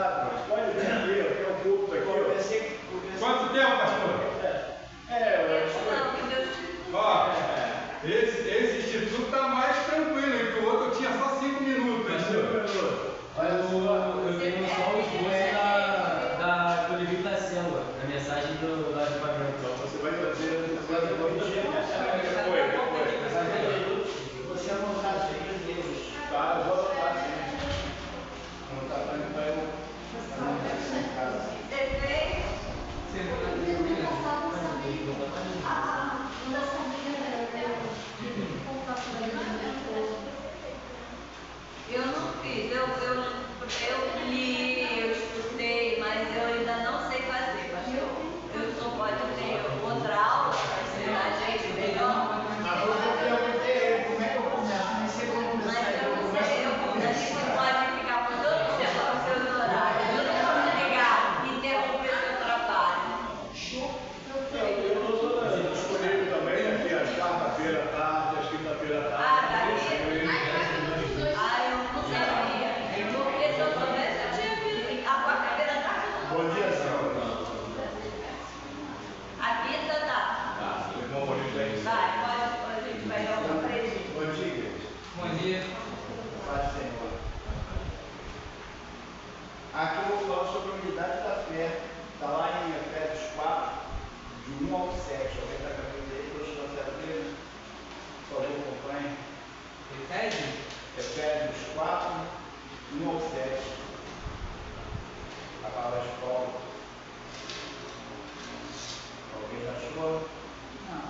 exato, mas pode vir aqui, eu tenho um culto aqui. Quanto tempo, pastor? Ó, esse instituto está mais tranquilo, que o outro tinha só 5 minutos. Eu tenho só os dois da Colívio da Célula, na mensagem do avivamento. Então você vai fazer depois. Você anotar as filhas deles. Tá, eu vou anotar sim. Não está dando para eu. Em casa. Eu não fiz, eu li, eu estudei, mas eu ainda não sei fazer, pastor. Eu só pode ter outra aula para ensinar a gente melhor. Eu perguntei como é que eu começo, nem sei como começar. Mas eu não sei, a gente pode ficar por todo tempo aos seus horários. Eu não posso ligar e interromper seu trabalho. Eu estou disponível também aqui às quarta-feira à tarde, às quinta-feira à tarde. Ah, tá aqui? Ah, eu não sabia. Porque se eu soubesse, eu tinha vindo. A quarta-feira à tarde eu não. Bom dia, senhor. A quinta tá. Tá, o irmão Maurício aí. Vai, pode, a gente vai dar uma presente. Bom dia, igreja. Bom dia. Paz, Senhor. Aqui eu vou falar sobre a unidade da fé. Está lá em Efésios 4, de 1 ao 7. Alguém está com a Bíblia aí? Para eu trazer a Bíblia? Por favor, acompanhe. Efésios 4, 1 ao 7. A palavra de Paulo. Alguém já achou? Não.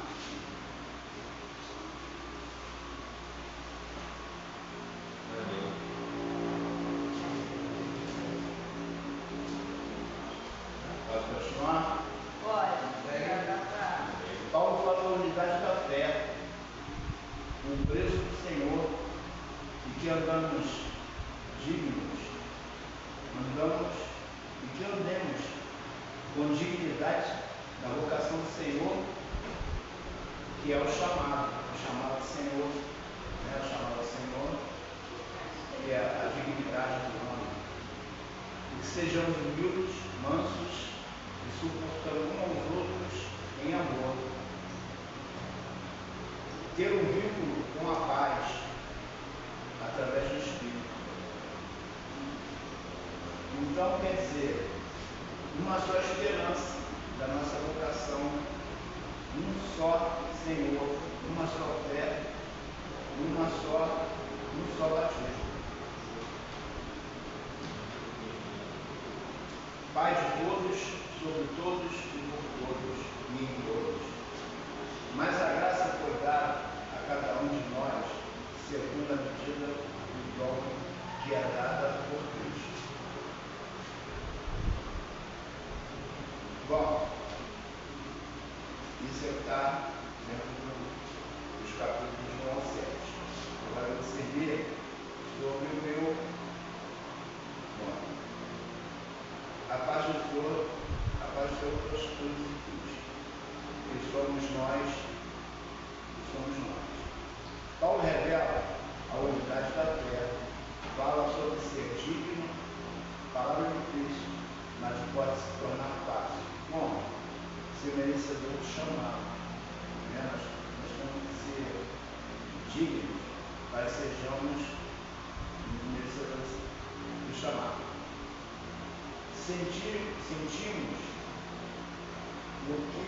Pode continuar? Pode. Paulo fala da unidade da fé, o preço do Senhor, e que andamos dignos, e que andemos com dignidade na vocação do Senhor, que é o chamado do Senhor, né? O chamado do Senhor, que é a dignidade do homem. E que sejamos humildes, mansos e suportando uns aos outros em amor. Ter um vínculo com a paz através do Espírito. Então, quer dizer, uma só esperança da nossa vocação, um só Senhor, uma só fé, um só batismo. Pai de todos, sobre todos e por todos e em todos. Mas a graça foi dada a cada um de nós, segundo a medida do dom que é dada por Cristo. Bom, isso está dentro dos capítulos 1 ao 7. Agora você vê sobre o meu. Bom, a paz do Senhor, todas as coisas em Cristo. Que somos nós. Paulo revela a unidade da fé, fala sobre ser digno, palavra de Cristo, mas pode se tornar fácil. Como? Ser merecedor do chamado. Né? Nós temos que ser dignos para que sejamos merecedores do chamado. Sentimos o que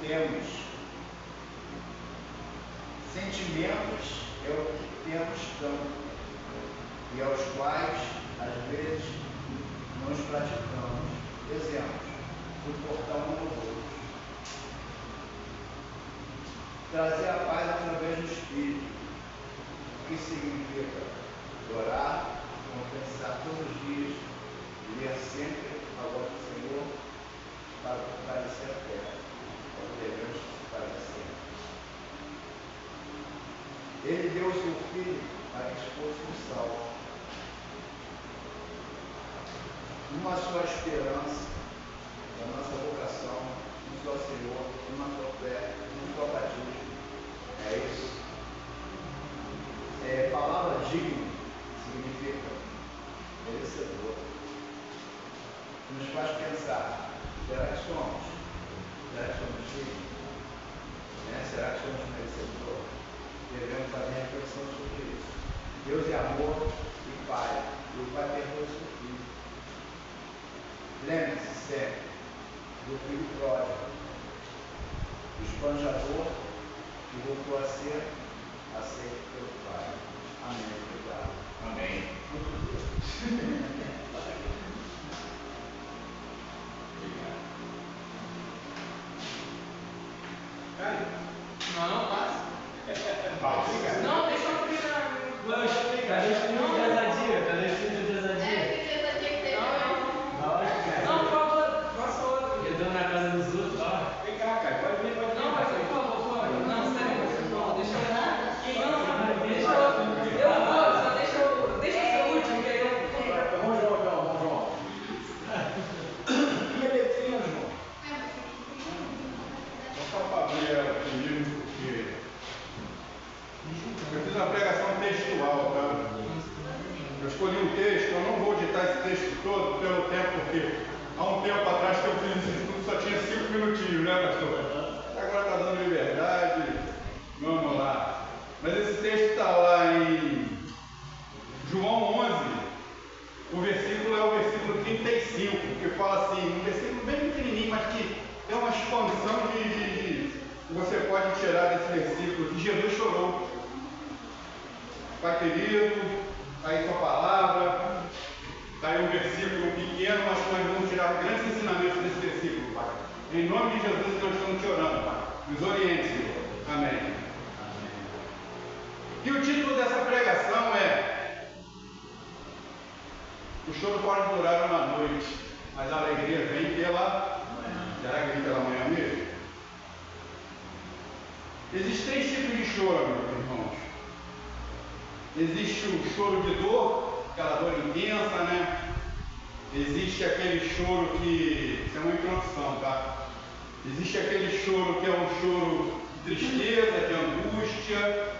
temos. Sentimentos é o que temos tanto, e aos quais, às vezes, nos praticamos. Exemplos: suportar um aos outros. Trazer a paz através do Espírito, o que significa orar, confessar todos os dias, ler sempre a voz do Senhor, para fortalecer a fé, para que devemos fortalecer. Ele deu o seu Filho para que fôssemos salvos. Uma só esperança da nossa vocação, um só Senhor, uma só fé, um só batismo. É isso. Palavra digno significa merecedor. nos faz pensar, será que somos? Será que somos dignos? Será que somos merecedores? Devemos fazer reflexão sobre isso. Deus é amor e Pai, e o Pai perdoa o seu filho. Lembre-se sempre do filho pródigo, do esbanjador que voltou a ser aceito pelo Pai. Amém. Obrigado. Amém. Não, passa. Não, deixa eu terminar. Cadê o espírito de ousadia? Cadê o espírito de ousadia? Não, por favor, faça outra. Entrando na casa dos outros, ó. Vem cá, cara. Pode vir. Não, mas por favor, não, sério, não, deixa eu. Não, deixa eu. Eu vou, só deixa eu ser o último, que aí eu. Vamos, João. E a letrinha, João? Vou só para abrir comigo, porque eu fiz uma pregação textual, tá? Eu escolhi um texto, eu não vou ditar esse texto todo pelo tempo, porque há um tempo atrás que eu fiz esse estudo só tinha 5 minutinhos, né, pastor? Agora está dando liberdade, vamos lá. Mas esse texto está lá em João 11, o versículo é o versículo 35, que fala assim, um versículo bem pequenininho, mas que tem uma expansão que você pode tirar desse versículo, que Jesus chorou. Pai querido, está aí sua palavra, está aí um versículo pequeno, mas nós vamos tirar grandes ensinamentos desse versículo, Pai. Em nome de Jesus nós estamos te orando, Pai. Nos oriente, Senhor. Amém. E o título dessa pregação é: o choro pode durar uma noite, mas a alegria vem pela... Será que vem pela manhã mesmo? Existem 3 tipos de choro, meus irmãos. Existe o choro de dor, aquela dor intensa, né? Existe aquele choro que... Isso é uma introdução, tá? Existe aquele choro que é um choro de tristeza, de angústia.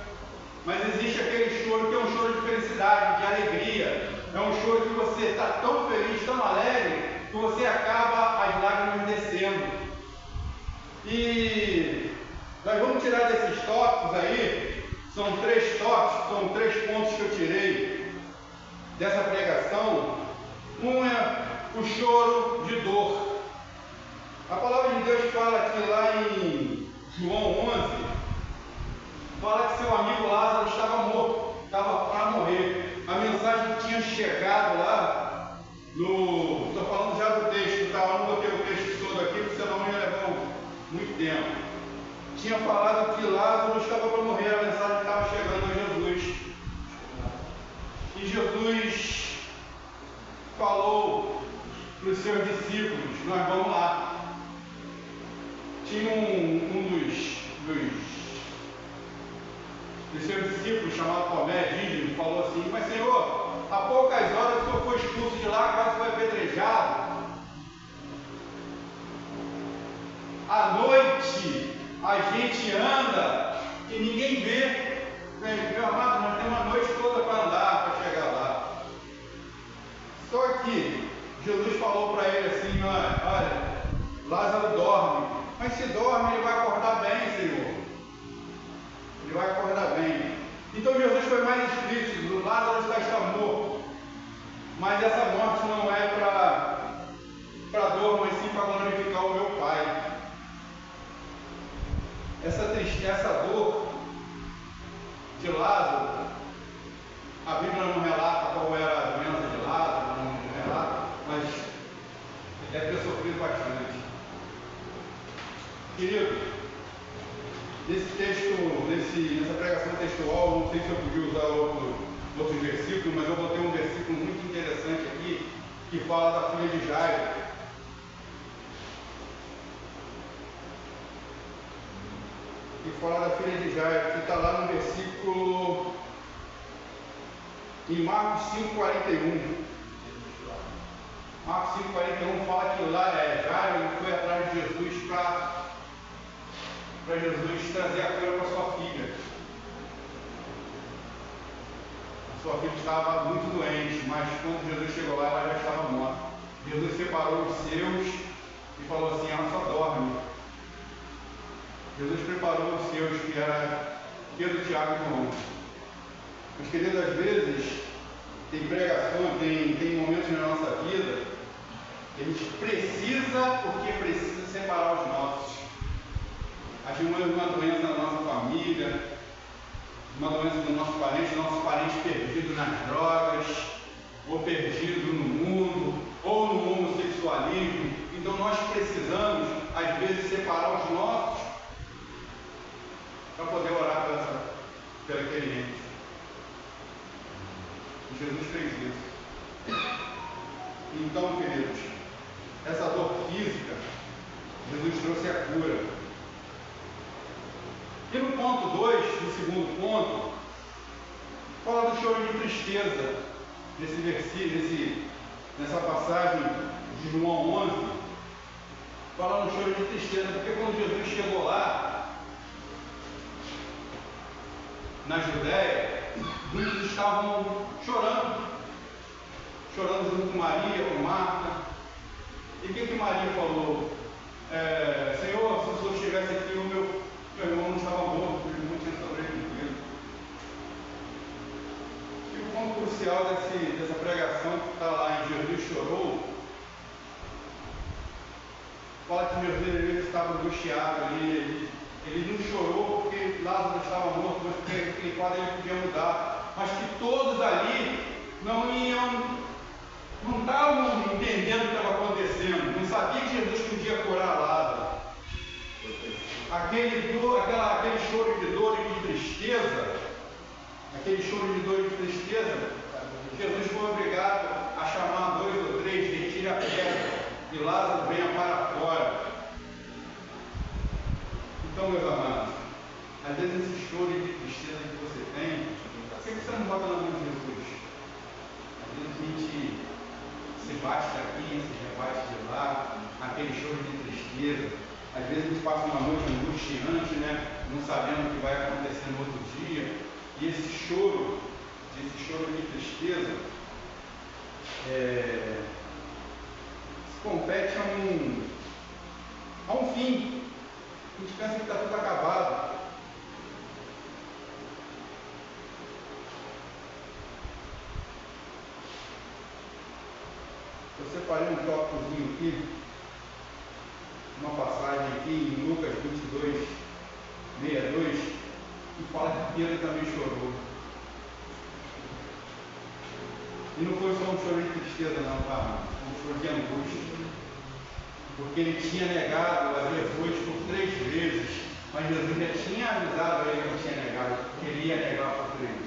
Mas existe aquele choro que é um choro de felicidade, de alegria. É um choro que você está tão feliz, tão alegre, que você acaba as lágrimas descendo. E nós vamos tirar desses tópicos aí. São 3 tópicos, são 3 pontos que eu tirei dessa pregação. Um é o choro de dor. A palavra de Deus fala aqui lá em João 11, fala que seu amigo Lázaro estava morto, estava para morrer. A mensagem que tinha chegado lá, estou falando já do texto, tá? Eu não botei o texto todo aqui, porque senão ia levar muito tempo. Tinha falado que Lázaro estava para morrer, a mensagem estava chegando a Jesus. E Jesus falou para os seus discípulos: nós vamos lá. Tinha um dos seus discípulos, chamado Tomé, dízimo, falou assim: mas Senhor, há poucas horas o Senhor foi expulso de lá, quase foi apedrejado. À noite a gente anda e ninguém vê. Meu amado, nós temos uma noite toda para andar, para chegar lá. Só que Jesus falou para ele assim: olha, Lázaro dorme. Mas se dorme, ele vai acordar bem, Senhor. Ele vai acordar bem. Então Jesus foi mais explícito: o Lázaro está morto. Mas essa morte não é para dor, mas sim para glorificar o meu Pai. Essa tristeza, essa dor de Lázaro, a Bíblia não relata qual era a doença de Lázaro, não relata, mas ele deve ter sofrido bastante. Querido, nesse texto, nessa pregação textual, não sei se eu podia usar outro versículo, mas eu botei um versículo muito interessante aqui, que fala da filha de Jairo. Que fala da filha de Jairo, que está lá no versículo, em Marcos 5,41. Marcos 5,41 fala que lá Jairo foi atrás de Jesus para Jesus trazer a cura para sua filha. A sua filha estava muito doente, mas quando Jesus chegou lá, ela já estava morta. Jesus separou os seus e falou assim: ela só dorme. Jesus preparou os seus, que era Pedro, Tiago e João. Mas, queridos, às vezes tem pregações, tem momentos na nossa vida que a gente precisa, porque precisa separar os nossos. Achamos uma doença na nossa família, uma doença do nosso parente perdido nas drogas, ou perdido no mundo, ou no homossexualismo. Então nós precisamos, às vezes, separar os nossos para poder orar pelo aquele ente. E Jesus fez isso. Então, queridos, essa dor física, Jesus trouxe a cura. E no ponto 2, no segundo ponto, fala do choro de tristeza, nesse versículo, nessa passagem de João 11, fala no choro de tristeza, porque quando Jesus chegou lá, na Judéia, muitos estavam chorando junto com Maria, com Marta. E o que Maria falou? Senhor, se o Senhor estivesse aqui, o meu irmão não estava morto, meu irmão tinha sobrevivido. E o ponto crucial dessa pregação que está lá em Jesus chorou, fala que Jesus estava angustiado ali. Ele não chorou porque Lázaro estava morto, mas porque aquele quadro ele podia mudar. Mas que todos ali não estavam entendendo o que estava acontecendo, não sabiam que Jesus podia curar Lázaro. Aquele choro de dor e de tristeza, Jesus foi obrigado a chamar 2 ou 3, retire a pedra, e Lázaro venha para fora. Então, meus amados, às vezes esse choro de tristeza que você tem, por que você não bota na mão de Jesus? Às vezes a gente se bate daqui, se rebate de lá, aquele choro de tristeza. Às vezes a gente passa uma noite angustiante, né? Não sabendo o que vai acontecer no outro dia. E esse choro de tristeza, se compete a um fim. A gente pensa que está tudo acabado. Eu separei um tópicozinho aqui, uma passagem aqui em Lucas 22, 62, que fala que Pedro também chorou. E não foi só um choro de tristeza não, tá? Um choro de angústia. Porque ele tinha negado a Jesus por 3 vezes, mas Jesus já tinha avisado a ele que ele tinha negado, que ele ia negar por 3 vezes.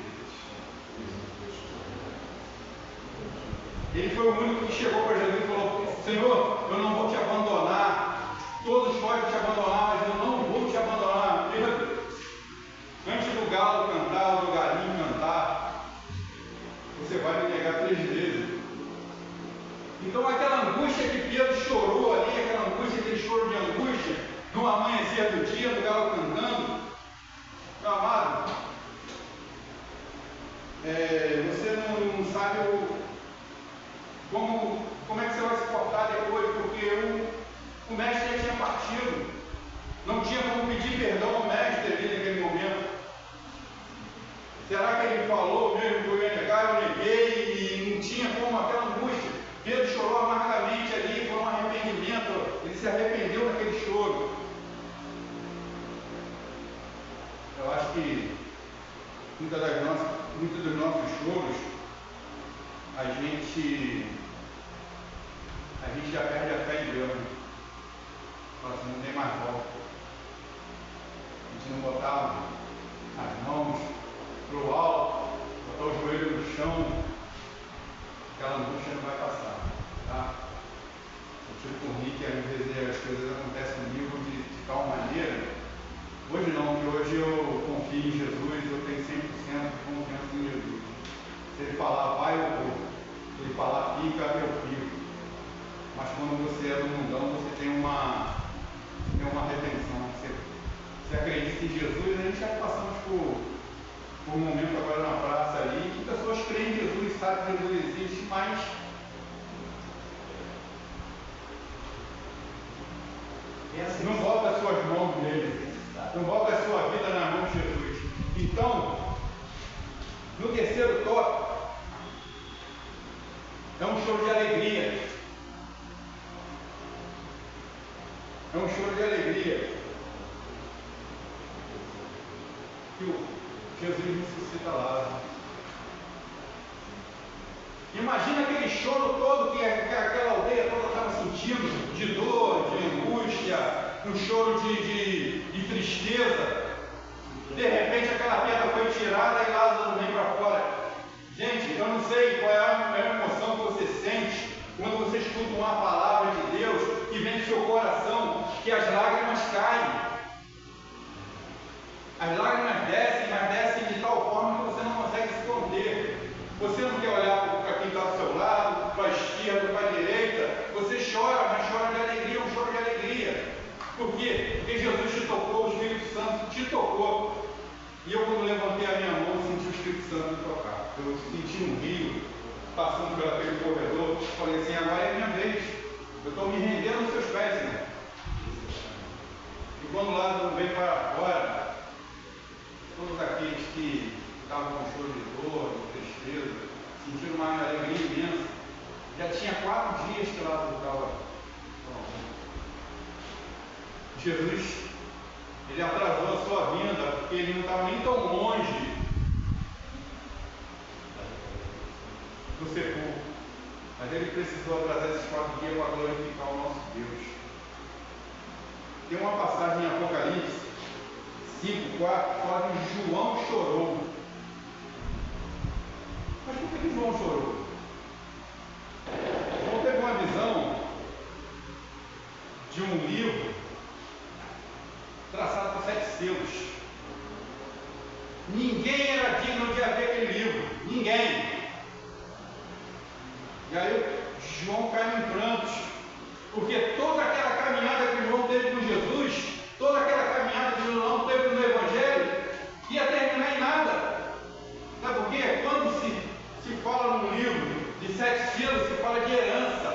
Ele foi o único que chegou para Jesus e falou: Senhor, eu não vou te abandonar. Todos podem te abandonar, mas eu não vou te abandonar. Pedro, antes do galo cantar, ou do galinho cantar, você vai me negar 3 vezes. Então aquela angústia que Pedro chorou ali, aquele choro de angústia, no amanhecer do dia, do galo cantando, meu amado, você não sabe como é que você vai se portar depois, porque o mestre já tinha partido, não tinha como pedir perdão ao mestre ali naquele momento. Será que ele falou mesmo que eu ia negar? Eu neguei e não tinha como, aquela angústia. Pedro chorou amargamente ali, foi um arrependimento, ele se arrependeu daquele choro. Eu acho que muitos dos nossos choros, a gente já perde a fé em Deus. Né? Fala assim, não tem mais volta. A gente não botar as mãos para o alto, botar o joelho no chão, aquela angústia não vai passar. Tá? Eu tiro por mim que às vezes as coisas acontecem comigo de tal maneira. Hoje não, que hoje eu confio em Jesus, eu tenho 100% de confiança em Jesus. Se ele falar vai, eu vou. Se ele falar fica, eu fico. Mas quando você é do mundão, você tem uma retenção. Você acredita em Jesus, a gente já passamos por um momento agora na praça ali, que pessoas creem em Jesus, sabem que Jesus existe, mas mão dele. Envolve a sua vida na mão de Jesus. Então, no terceiro tópico, é um choro de alegria. É um choro de alegria. Que o Jesus ressuscita Lázaro. Imagina aquele choro todo que aquela aldeia toda estava sentindo, de dor, de angústia, um choro de tristeza. De repente aquela pedra foi tirada e Lázaro vem para fora. Gente, eu não sei qual é a emoção que você sente quando você escuta uma palavra de Deus que vem do seu coração, que as lágrimas caem. As lágrimas descem, mas descem de tal forma que você não consegue se conter. Você não quer olhar para quem está do seu lado, para a esquerda, para a direita. Você chora, mas chora de alegria, um choro de alegria. Por quê? Porque Jesus te tocou, o Espírito Santo te tocou. E eu, quando levantei a minha mão, senti o Espírito Santo me tocar. Eu senti um rio passando por aquele corredor. Falei assim, agora é a minha vez. Eu estou me rendendo aos seus pés, Senhor. E quando Lázaro veio para fora, todos aqueles que estavam com choro de dor, de tristeza, sentiram uma alegria imensa. Já tinha 4 dias que Lázaro estava. Jesus, ele atrasou a sua vinda, porque ele não estava nem tão longe do sepulcro. Mas ele precisou atrasar esses 4 dias para glorificar o nosso Deus. Tem uma passagem em Apocalipse 5:4 fala que João chorou. Mas por que João chorou? João teve uma visão de um livro traçado por 7 selos. Ninguém era digno de abrir aquele livro. Ninguém. E aí João cai em prantos, porque toda aquela caminhada que João teve com Jesus, toda aquela caminhada que João teve no Evangelho, ia terminar em nada. Sabe por quê? Quando se fala num livro de 7 selos, se fala de herança.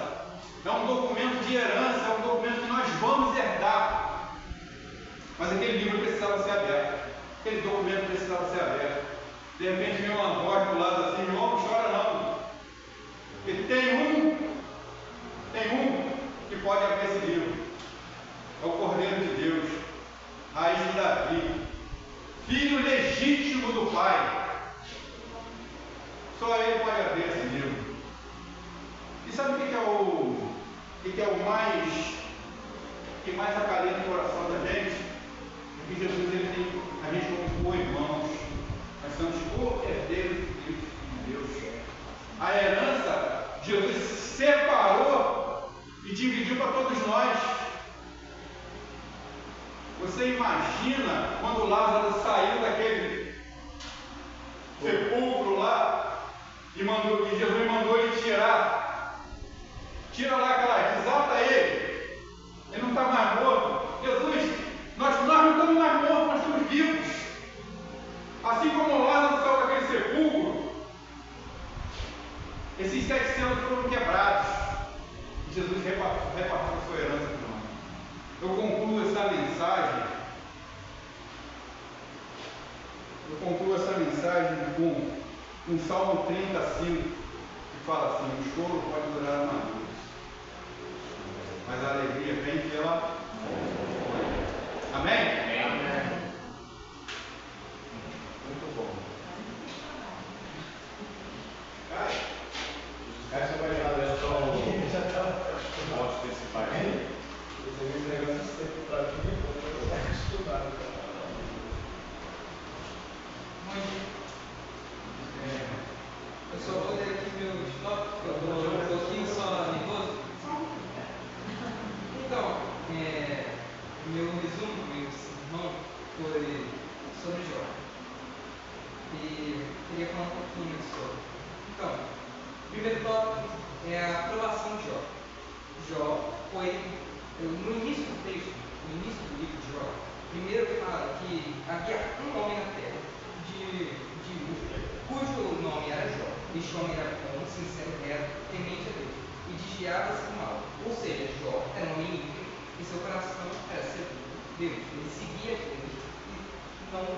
É um documento de herança, é um documento que nós vamos herdar. Mas aquele livro precisava ser aberto. Aquele documento precisava ser aberto. De repente vem uma voz do lado assim, João, não chora não. Porque tem um que pode abrir esse livro. É o Cordeiro de Deus, raiz de Davi, filho legítimo do Pai. Só ele pode abrir esse livro. E sabe o que é o mais que mais acalenta o coração da gente? É que Jesus ele tem a gente como co-irmãos. Nós somos co-herdeiros de Deus. A herança, Jesus separou e dividiu para todos nós. Você imagina quando Lázaro saiu daquele sepulcro lá e Jesus mandou ele tirar. Tira lá aquela, desata ele. Ele não está mais morto. Jesus, nós não estamos mais mortos, nós estamos vivos. Assim como Lázaro saiu daquele sepulcro, esses 7 selos foram quebrados. E Jesus repartiu a sua herança para nós. Eu concluo essa mensagem com Salmo 35, que fala assim: o choro pode durar uma noite, mas a alegria vem pela manhã. Amém? Amém. Muito bom. Essa vai já ler só o Posso desse pai. esse negócio sempre para aqui, eu vou estudar. Eu só vou ler aqui meu stop, porque eu vou um pouquinho só nervoso. Então, meu resumo, meu sermão, foi sobre Jó. E queria falar um pouquinho sobre. Então, o primeiro tópico é a aprovação de Jó. Jó foi, no início do texto, no início do livro de Jó, primeiro fala que havia um homem na terra, de cujo nome era Jó. Este homem era bom, sincero, reto, temente a Deus, e desviava-se do mal. Ou seja, Jó era um homem íntegro, e seu coração era seguro, e Deus, ele seguia Deus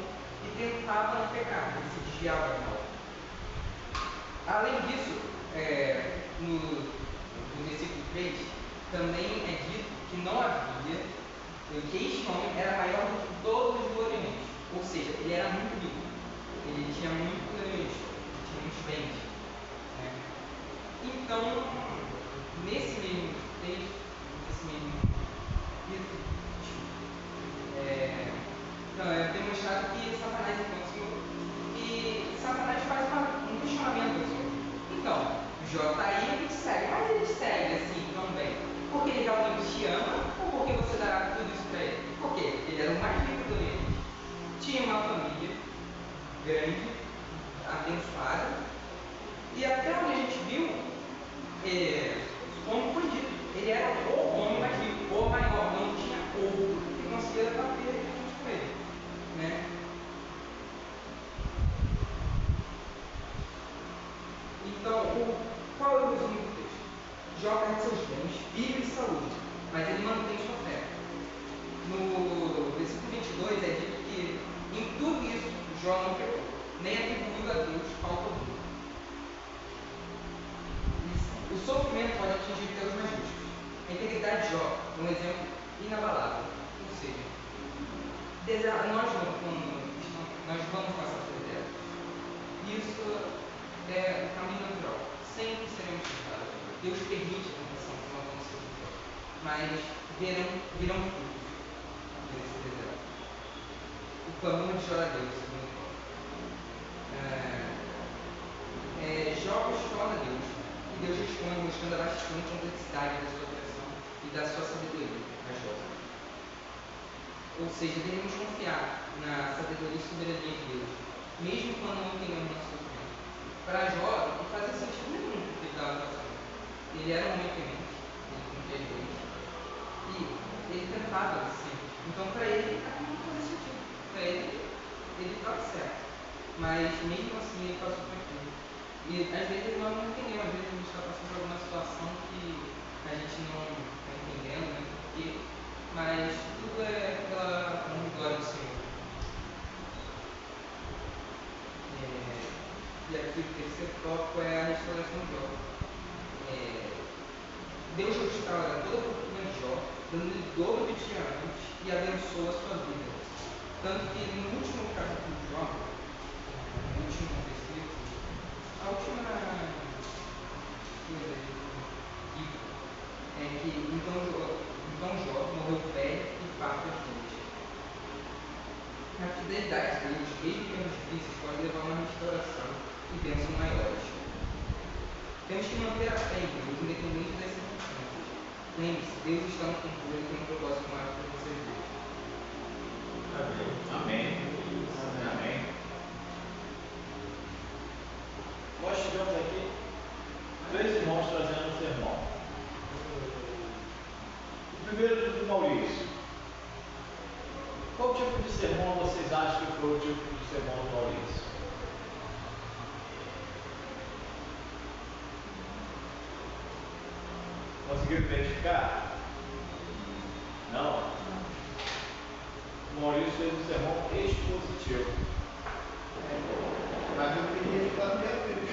e tentava não pecar, ele se desviava do mal. Além disso, no versículo 3, também é dito que não havia, que este homem era maior do que todos do Oriente, ou seja, ele era muito rico, ele tinha muitos bens. Né? Então, nesse mesmo texto, é demonstrado que Satanás faz um questionamento do Senhor. Então, Jó está aí e te segue, mas ele segue assim também. Porque ele realmente te ama ou porque você dará tudo isso para ele? Porque ele era o mais rico do Oriente, tinha uma família grande, abençoada, e até onde a gente viu, como foi dito, ele era o homem mais rico, o maior, não tinha outro que conseguia bater com ele. Né? Então, qual é o resumo do texto? Jó perde seus bens, vida e saúde, mas ele mantém sua fé. No versículo 22 é dito que em tudo isso Jó não pecou, nem atribuiu a Deus falta alguma. O sofrimento pode atingir Deus mais justos. A integridade de Jó é um exemplo inabalável. Ou seja, nós vamos passar por desertos. Isso é o caminho natural. Sempre seremos tentados. Deus permite a tentação que nós vamos ser tentados. Mas virão frutos nesse deserto. O clamor de Jó a Deus. Jó questiona Deus. E Deus responde mostrando a bastante complexidade da sua criação e da sua sabedoria rajosa. Ou seja, devemos confiar na sabedoria e soberania de Deus, mesmo quando não entendemos nosso sofrimento. Para Jó, não fazia sentido nenhum o que ele estava fazendo. Ele era um homem temente, ele confia em Deus, e ele tentava sempre. Então, para ele, aquilo não fazia sentido. Para ele estava certo. Mas, mesmo assim, ele passou por aquilo. E, às vezes, nós não entendemos. Às vezes, a gente está passando por alguma situação que a gente não está entendendo, né? Mas tudo é pela glória do Senhor. E aqui o terceiro tópico é a restauração de Jó. Deus restaura toda a fortuna de Jó, dando-lhe o dobro que tinha antes e abençoa a sua vida. Tanto que no último capítulo de Jó, no último versículo, a última coisa é que então Jó morreu velho e farto de dores. A fidelidade de Deus, mesmo em tempos difíceis, pode levar a uma restauração e bênçãos maiores. Temos que manter a fé em Deus, independente das circunstâncias. Lembre-se, Deus está no controle e tem um propósito maior para vocês dois. Amém. Amém. Nós tivemos aqui 3 irmãos trazendo um sermão. O primeiro do Maurício. Qual tipo de sermão vocês acham que foi o tipo de sermão do Maurício? Conseguiram identificar? Não? O Maurício fez um sermão expositivo. Mas eu pedi de papel dele.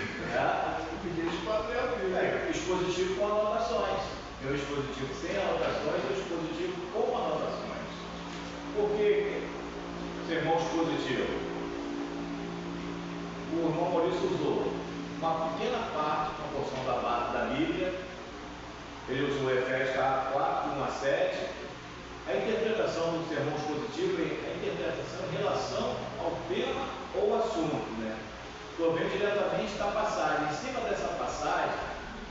Eu pedi de papel dele. Expositivo com anotações. Meu expositivo sem anotações e o expositivo com anotações. Por que sermão expositivo? O irmão Maurício usou uma pequena parte, uma porção da Bíblia. Ele usou Efésios 4, 1 a 7. A interpretação do sermão expositivo é a interpretação em relação ao tema ou assunto, né? Provém diretamente da passagem. Em cima dessa passagem,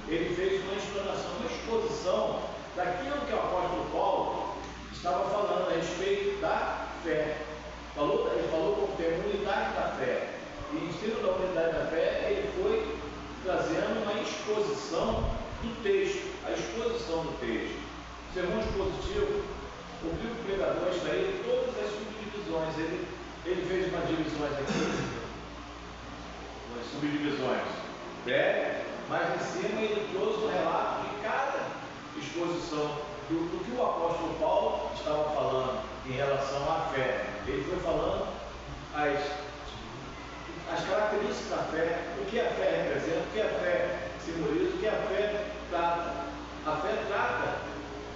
ele fez uma explanação, uma exposição daquilo que o apóstolo Paulo estava falando a respeito da fé. Ele falou com o tema unidade da fé. E em cima da unidade da fé, ele foi trazendo uma exposição do texto, a exposição do texto. O sermão expositivo, o livro pregador extraía todas as subdivisões. Ele fez umas divisões aqui, umas subdivisões breve, mas em cima ele trouxe um relato de cada exposição do que o apóstolo Paulo estava falando em relação à fé. Ele foi falando as características da fé, o que a fé representa, o que a fé simboliza, o que a fé trata. A fé trata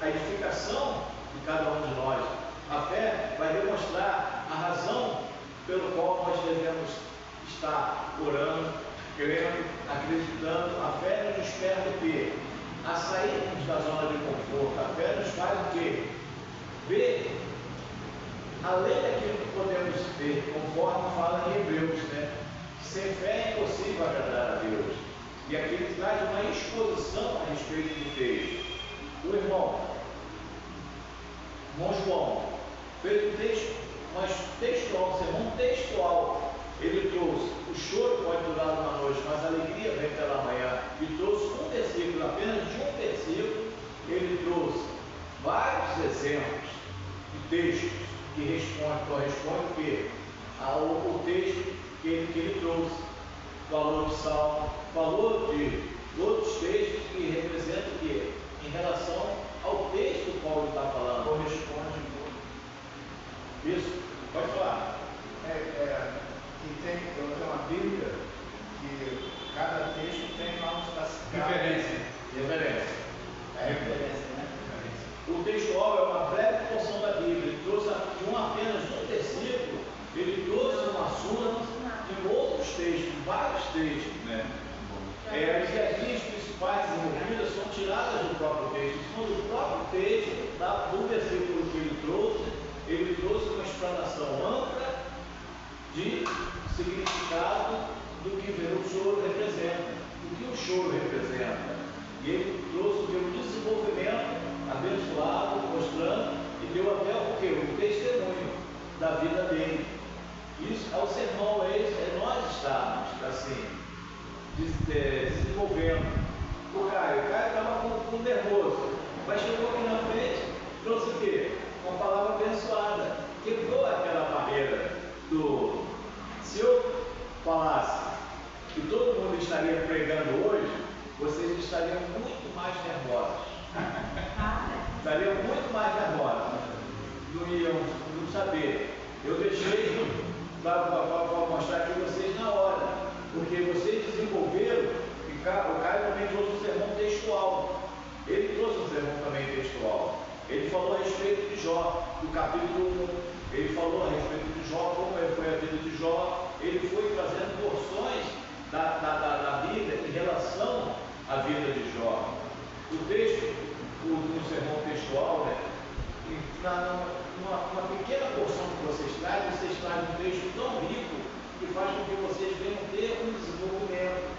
a edificação de cada um de nós. A fé vai demonstrar a razão pelo qual nós devemos estar orando, crendo, acreditando. A fé nos desperta o quê? A sairmos da zona de conforto. A fé nos faz o quê? Ver além daquilo que podemos ver, conforme fala em Hebreus, né? Sem fé é impossível agradar a Deus. E aqui ele traz uma exposição a respeito do texto. O irmão João fez um texto, mas textual, um sermão textual. Ele trouxe: o choro pode durar uma noite, mas a alegria vem pela manhã. E trouxe um versículo, apenas de um versículo. Ele trouxe vários exemplos de textos que correspondem o quê? Ao texto que ele trouxe. Falou de Salmo, falou de outros textos que representam o quê? Em relação ao texto que Paulo está falando. Corresponde muito. Isso, pode falar. Eu tenho uma Bíblia que cada texto tem lá onde está citado. Referência. É referência, né? O textual é uma breve porção da Bíblia. Ele trouxe apenas um versículo, ele trouxe um assunto de outros textos, vários textos, né? As ideas principais envolvidas são tiradas do próprio texto. Do próprio texto, do versículo que ele trouxe uma explanação ampla de significado do que o choro representa, do que o choro representa. E ele trouxe um desenvolvimento abençoado, mostrando, e deu até o quê? O testemunho da vida dele. Isso é o sermão, é nós estarmos assim, desenvolvendo. O Caio estava com nervoso, mas chegou aqui na frente, trouxe o quê? Uma palavra abençoada, quebrou aquela barreira do. Se eu falasse que todo mundo estaria pregando hoje, vocês estariam muito mais nervosos. Estariam muito mais nervosos. Não iam saber. Eu deixei para mostrar aqui vocês na hora, porque vocês desenvolveram, e o Caio também trouxe um sermão textual. Ele trouxe um sermão também textual. Ele falou a respeito de Jó, do capítulo 1. Ele falou a respeito de Jó, como foi a vida de Jó. Ele foi trazendo porções da Bíblia em relação à vida de Jó. O texto, no sermão textual, né? Numa pequena porção que vocês trazem um texto tão rico que faz com que vocês venham ter um desenvolvimento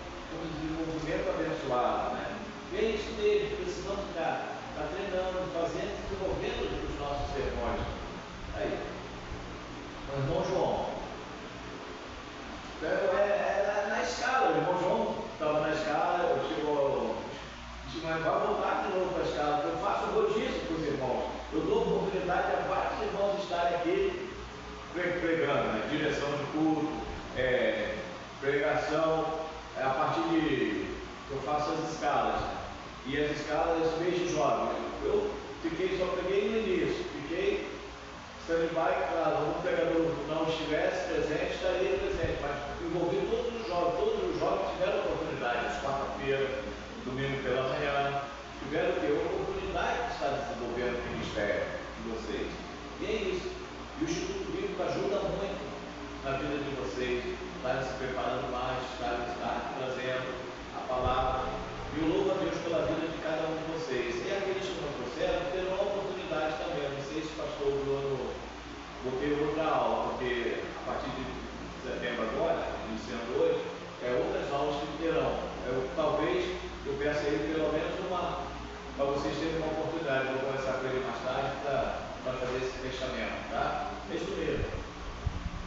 abençoado, né? E é isso mesmo, precisamos estar treinando, fazendo, desenvolvendo os nossos sermões. Aí, o irmão João, na escala, o irmão João estava na escala, vai voltar de novo para a escala. Eu faço rodízio para os irmãos. Eu dou oportunidade a vários irmãos estarem aqui pregando, né? Direção de culto, pregação, a partir de. Eu faço as escalas. E as escalas mês jovem. Eu só preguei no início, fiquei stand-by, claro, o pregador não estivesse presente, estaria presente, mas envolvi todos os jovens tiveram oportunidade, quarta-feira, domingo pela manhã, tiveram que a oportunidade de estar desenvolvendo o ministério de vocês. E é isso. E o Instituto Bíblico ajuda muito na vida de vocês, estarem se preparando mais, estarem trazendo a palavra. E eu louvo a Deus pela vida de cada um de vocês. E aqueles que não trouxeram terão a oportunidade também. Não sei se o pastor Bruno vou ter outra aula, porque a partir de setembro agora, iniciando hoje, outras aulas que terão. Talvez eu peço a ele pelo menos para vocês terem uma oportunidade. Vou conversar com ele mais tarde para fazer esse fechamento, tá? É isso mesmo.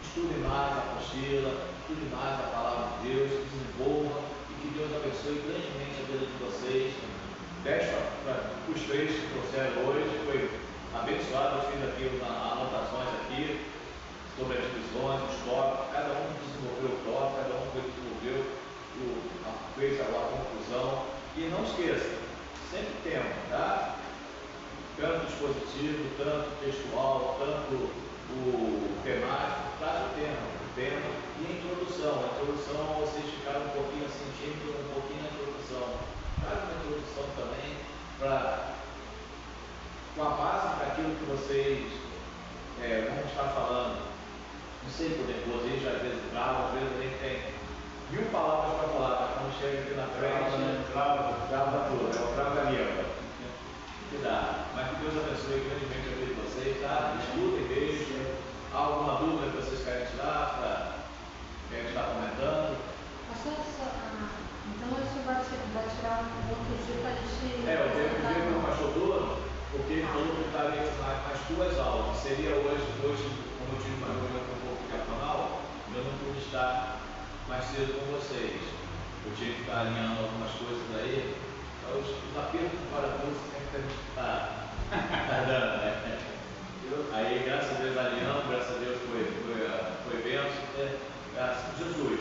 Estude mais a apostila, estude mais a palavra de Deus, desenvolva e que Deus abençoe grandemente a vida de vocês. Os três que trouxeram hoje, foi abençoado. Eu fiz aqui anotações aqui sobre as divisões, os tópicos, cada um desenvolveu o tópico, cada um fez a conclusão. E não esqueça, sempre tempo, tá? tanto dispositivo, tanto textual, tanto o temático, traz o tema e a introdução. A introdução, vocês ficaram um pouquinho assim, tímidos, um pouquinho na introdução. Traz uma introdução também com a base daquilo que vocês vão estar falando. Não sei por nervosismo, às vezes trava, às vezes a gente tem 1000 palavras para falar, mas quando chega aqui na frente, trava tudo, é o trava-língua. Que dá. Mas que Deus abençoe grandemente a vida de vocês, tá? Escutem, vejam. Há alguma dúvida que vocês querem tirar para quem está comentando? Então isso vai tirar um quesito para a gente. Eu tenho com o pastor Dono, porque ele falou que está nas 2 aulas, que seria hoje, como eu tive uma reunião com o povo diaconal, eu não pude estar mais cedo com vocês. Eu tive que estar alinhando algumas coisas aí. Os apertos para todos sempre que a gente está dando, né? Aí, graças a Deus, alinhando, graças a Deus foi bênção. Jesus,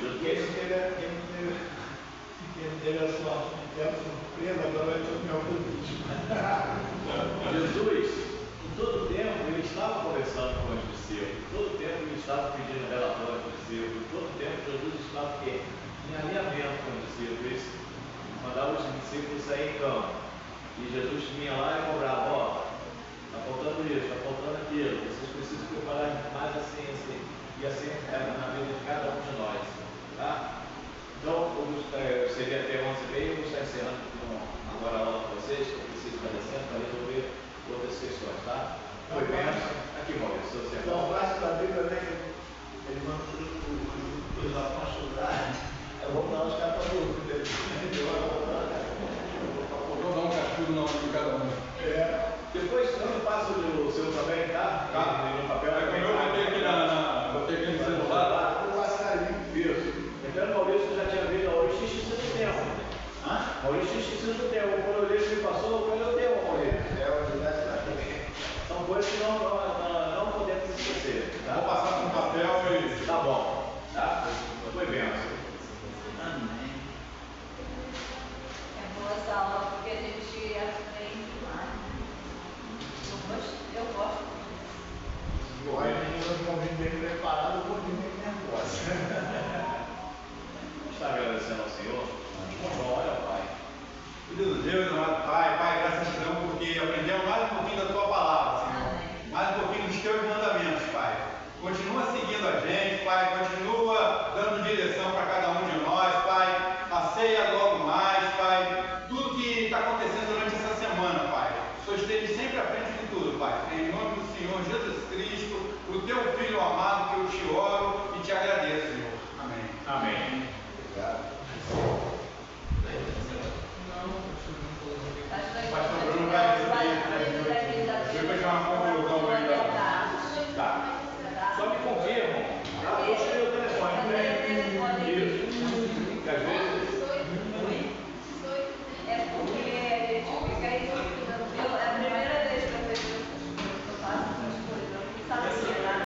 Quem teve a sorte de ter a surpresa, agora vai ter o meu convite. Jesus, em todo tempo, ele estava conversando com os discípulos, em todo tempo, ele estava pedindo relatório aos discípulos, em todo tempo, Jesus estava em alinhamento com os discípulos, mandava os discípulos sair em campo. E Jesus vinha lá e cobrava: está faltando isso, está faltando aquilo, vocês precisam preparar mais assim, assim, e assim na vida de cada um de nós. Tá? Então, seria até 11h30, eu vou estar encerrando agora a aula com vocês, que eu preciso estar descendo para resolver outras questões, tá? Foi bem. Aqui, Maurício, seu sermão. Então, parte da Bíblia, né, que ele manda os apóstolos lá. Eu vou dar os caras para o outro dele. Vou dar um cascudo na mão de cada um. Depois, não me passa o seu também, tá? No papel. Eu botei aqui no celular. Vou passar ali. Isso. Então, Maurício já tinha visto Maurício X do tempo. Maurício X do tempo. Quando eu olhei que me passou, eu tenho Maurício. São coisas que não podemos esquecer. Tá? Vou passar com papel e. Tá bom. Tá? Foi bênção. Amém. É boa essa aula porque a gente aprende mais. Eu gosto. Olha, eu vou vir bem preparado, eu vou vir bem nervosa. Está agradecendo ao Senhor? Olha, Pai. Querido Deus, amado Pai, graças a Deus, porque aprendemos mais um pouquinho da Tua palavra, Senhor. Mais um pouquinho dos Teus mandamentos, Pai. Continua seguindo a gente, Pai. Continua dando direção para cada um de nós, Pai. A ceia logo mais, Pai. Tudo que está acontecendo durante essa semana, Pai. O Senhor esteja sempre à frente de tudo, Pai. Em nome do Senhor Jesus Cristo, o Teu Filho amado.